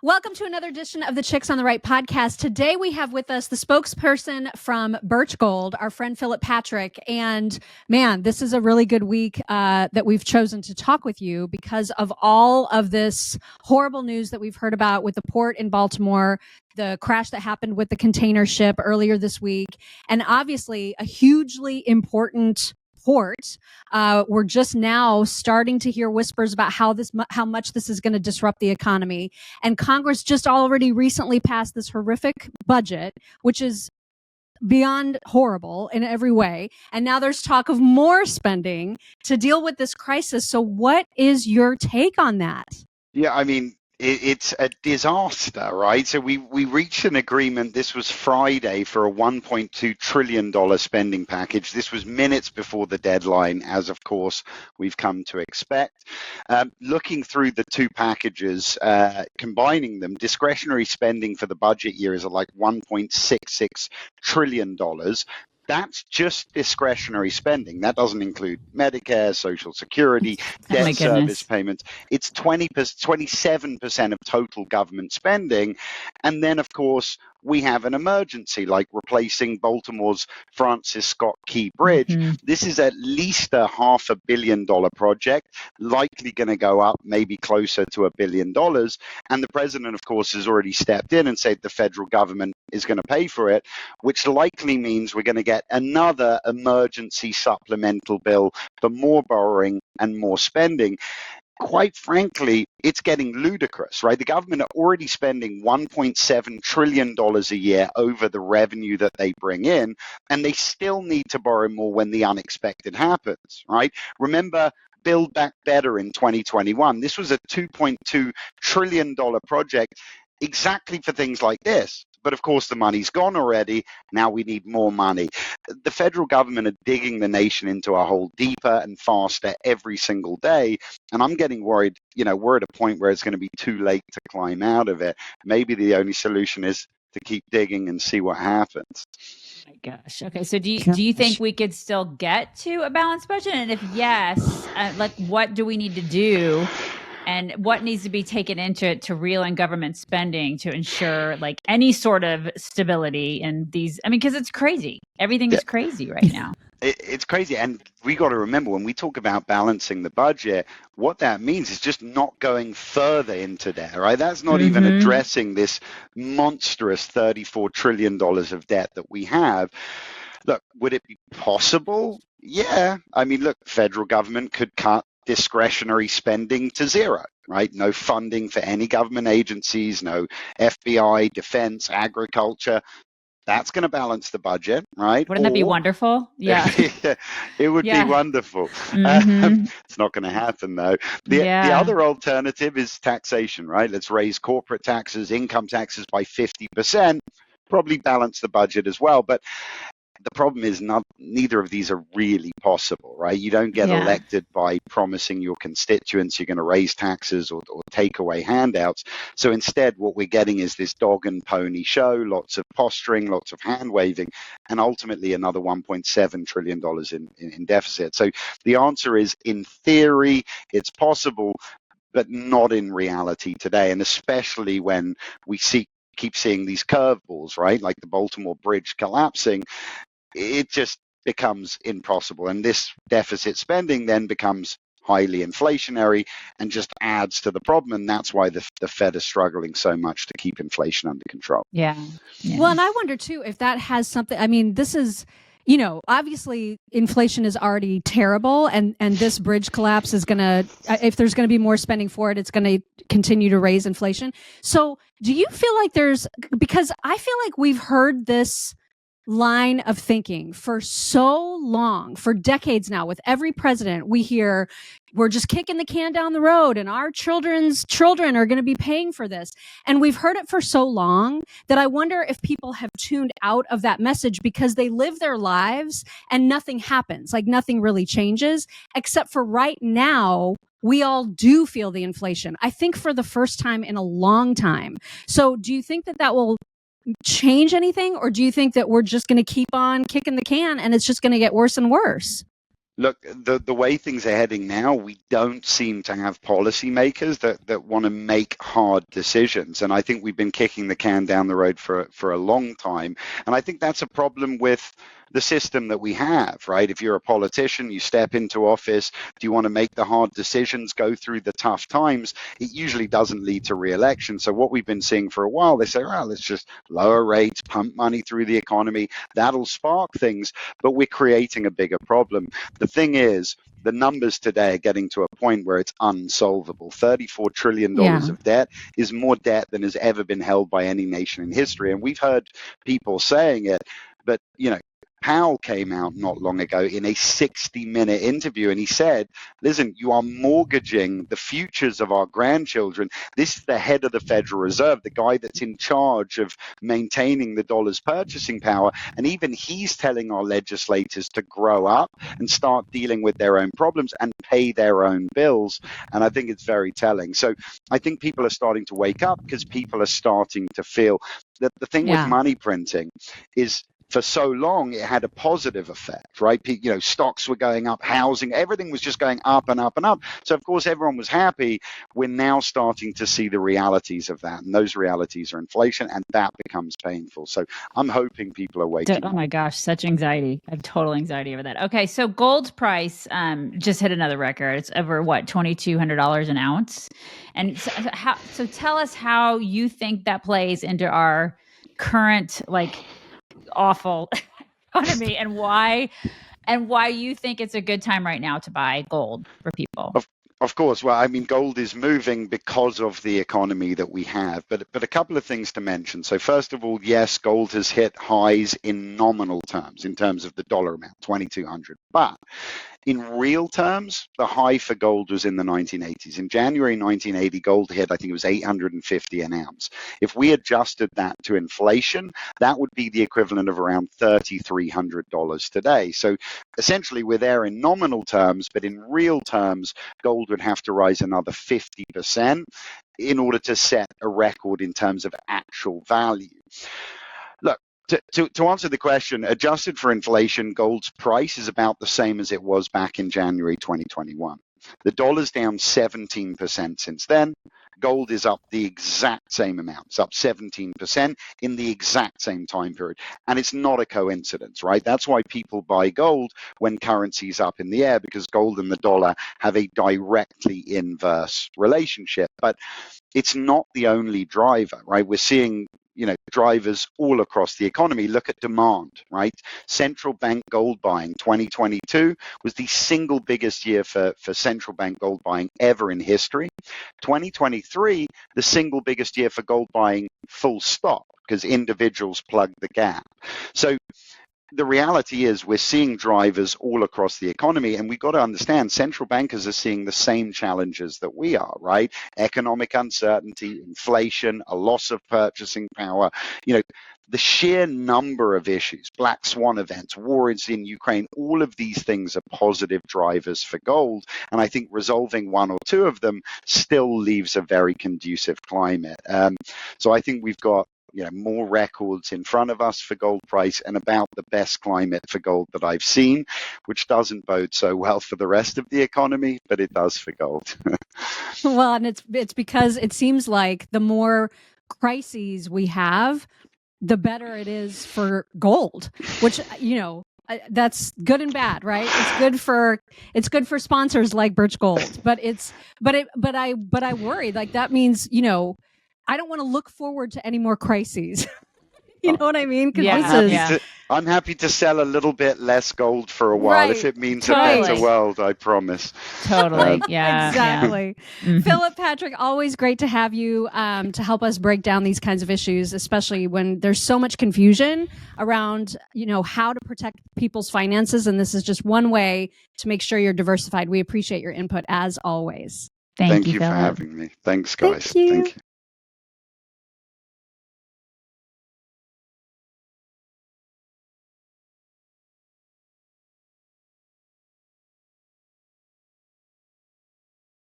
Welcome to another edition of the Chicks on the Right podcast. Today we have with us the spokesperson from Birch Gold, our friend Philip Patrick. And man, this is a really good week that we've chosen to talk with you because of all of this horrible news that we've heard about with the port in Baltimore, the crash that happened with the container ship earlier this week, and obviously a hugely important port. We're just now starting to hear whispers about how much this is going to disrupt the economy. And Congress just already recently passed this horrific budget, which is beyond horrible in every way. And now there's talk of more spending to deal with this crisis. So what is your take on that? Yeah, I mean, it's a disaster, right? So we reached an agreement. This was Friday for a $1.2 trillion spending package. This was minutes before the deadline, as of course we've come to expect. Looking through the two packages, combining them, discretionary spending for the budget year is at like $1.66 trillion. That's just discretionary spending. That doesn't include Medicare, Social Security, debt service payments. It's 27% of total government spending. And then, of course, we have an emergency like replacing Baltimore's Francis Scott Key Bridge. Mm-hmm. This is at least a $500 million project, likely going to go up maybe closer to $1 billion. And the president, of course, has already stepped in and said the federal government is going to pay for it, which likely means we're going to get another emergency supplemental bill for more borrowing and more spending. Quite frankly, it's getting ludicrous, right? The government are already spending $1.7 trillion a year over the revenue that they bring in, and they still need to borrow more when the unexpected happens, right? Remember, Build Back Better in 2021. This was a $2.2 trillion project exactly for things like this. But of course, the money's gone already. Now we need more money. The federal government are digging the nation into a hole deeper and faster every single day. And I'm getting worried, we're at a point where it's going to be too late to climb out of it. Maybe the only solution is to keep digging and see what happens. Oh my gosh. Okay. So do you think we could still get to a balanced budget? And if yes, what do we need to do? And what needs to be taken into it to reel in government spending to ensure any sort of stability in these? I mean, because it's crazy. Everything is crazy right now. It's crazy. And we got to remember when we talk about balancing the budget, what that means is just not going further into debt, right? That's not even addressing this monstrous $34 trillion of debt that we have. Look, would it be possible? Yeah. I mean, look, federal government could cut discretionary spending to zero, right? No funding for any government agencies, no FBI, defense, agriculture. That's going to balance the budget, right? Wouldn't that be wonderful? Yeah. It would be wonderful. It's not going to happen, though. The other alternative is taxation, right? Let's raise corporate taxes, income taxes by 50%, probably balance the budget as well. But the problem is neither of these are really possible, right? You don't get elected by promising your constituents you're going to raise taxes or take away handouts. So instead, what we're getting is this dog and pony show, lots of posturing, lots of hand waving, and ultimately another $1.7 trillion in deficit. So the answer is, in theory, it's possible, but not in reality today. And especially when we keep seeing these curveballs, right? Like the Baltimore bridge collapsing, it just becomes impossible. And this deficit spending then becomes highly inflationary and just adds to the problem. And that's why the Fed is struggling so much to keep inflation under control. Yeah. Well, and I wonder too, if that has something, I mean, this is, obviously inflation is already terrible, and this bridge collapse is going to, if there's going to be more spending for it, it's going to continue to raise inflation. So do you feel like because I feel like we've heard this line of thinking for so long, for decades now, with every president, we hear we're just kicking the can down the road and our children's children are going to be paying for this. And we've heard it for so long that I wonder if people have tuned out of that message because they live their lives and nothing happens, nothing really changes, except for right now, we all do feel the inflation. I think for the first time in a long time. So do you think that will change anything, or do you think that we're just going to keep on kicking the can and it's just going to get worse and worse? Look, the way things are heading now, we don't seem to have policymakers that want to make hard decisions. And I think we've been kicking the can down the road for a long time. And I think that's a problem with the system that we have, right? If you're a politician, you step into office, do you want to make the hard decisions, go through the tough times? It usually doesn't lead to re-election. So what we've been seeing for a while, they say, well, let's just lower rates, pump money through the economy. That'll spark things, but we're creating a bigger problem. The thing is, the numbers today are getting to a point where it's unsolvable. $34 trillion of debt is more debt than has ever been held by any nation in history. And we've heard people saying it, but, Powell came out not long ago in a 60-minute interview, and he said, listen, you are mortgaging the futures of our grandchildren. This is the head of the Federal Reserve, the guy that's in charge of maintaining the dollar's purchasing power. And even he's telling our legislators to grow up and start dealing with their own problems and pay their own bills. And I think it's very telling. So I think people are starting to wake up because people are starting to feel that the thing with money printing is, for so long, it had a positive effect, right? Stocks were going up, housing, everything was just going up and up and up. So, of course, everyone was happy. We're now starting to see the realities of that. And those realities are inflation, and that becomes painful. So I'm hoping people are waking up. Oh, my gosh, such anxiety. I have total anxiety over that. Okay, so gold's price just hit another record. It's over, $2,200 an ounce? And so tell us how you think that plays into our current, awful economy, and why you think it's a good time right now to buy gold for people. Of course. Well, I mean, gold is moving because of the economy that we have, but a couple of things to mention. So first of all, yes, gold has hit highs in nominal terms, in terms of the dollar amount, 2,200. But in real terms, the high for gold was in the 1980s. In January 1980, gold hit, I think it was $850 an ounce. If we adjusted that to inflation, that would be the equivalent of around $3,300 today. So essentially, we're there in nominal terms, but in real terms, gold would have to rise another 50% in order to set a record in terms of actual value. Look, to answer the question, adjusted for inflation, gold's price is about the same as it was back in January 2021. The dollar's down 17% since then. Gold is up the exact same amount. It's up 17% in the exact same time period. And it's not a coincidence, right? That's why people buy gold when currency's up in the air, because gold and the dollar have a directly inverse relationship. But it's not the only driver, right? We're seeing drivers all across the economy. Look at demand, right? Central bank gold buying 2022 was the single biggest year for central bank gold buying ever in history. 2023, the single biggest year for gold buying, full stop, because individuals plug the gap. So the reality is we're seeing drivers all across the economy, and we've got to understand central bankers are seeing the same challenges that we are, right? Economic uncertainty, inflation, a loss of purchasing power, the sheer number of issues, black swan events, wars in Ukraine, all of these things are positive drivers for gold. And I think resolving one or two of them still leaves a very conducive climate. So I think we've got more records in front of us for gold price, and about the best climate for gold that I've seen, which doesn't bode so well for the rest of the economy, but it does for gold. Well, and it's because it seems like the more crises we have, the better it is for gold, which, that's good and bad, right? It's good for sponsors like Birch Gold, but I worry, like, that means, I don't want to look forward to any more crises. You know what I mean? I'm happy to sell a little bit less gold for a while, if it means a better world, I promise. Totally. Yeah. Exactly. Yeah. Mm-hmm. Philip, Patrick, always great to have you to help us break down these kinds of issues, especially when there's so much confusion around, how to protect people's finances. And this is just one way to make sure you're diversified. We appreciate your input as always. Thank you, for Philip. having me. Thanks, guys. Thank you.